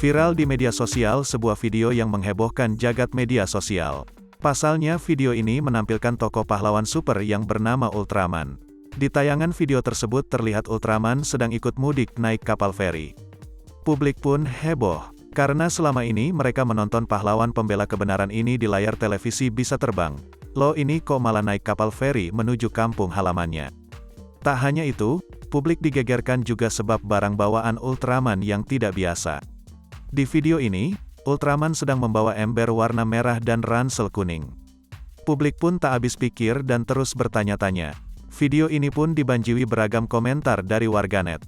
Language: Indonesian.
Viral di media sosial sebuah video yang menghebohkan jagat media sosial. Pasalnya video ini menampilkan tokoh pahlawan super yang bernama Ultraman. Di tayangan video tersebut terlihat Ultraman sedang ikut mudik naik kapal feri. Publik pun heboh, karena selama ini mereka menonton pahlawan pembela kebenaran ini di layar televisi bisa terbang. Loh, ini kok malah naik kapal feri menuju kampung halamannya. Tak hanya itu, publik digegerkan juga sebab barang bawaan Ultraman yang tidak biasa. Di video ini, Ultraman sedang membawa ember warna merah dan ransel kuning. Publik pun tak habis pikir dan terus bertanya-tanya. Video ini pun dibanjiri beragam komentar dari warganet.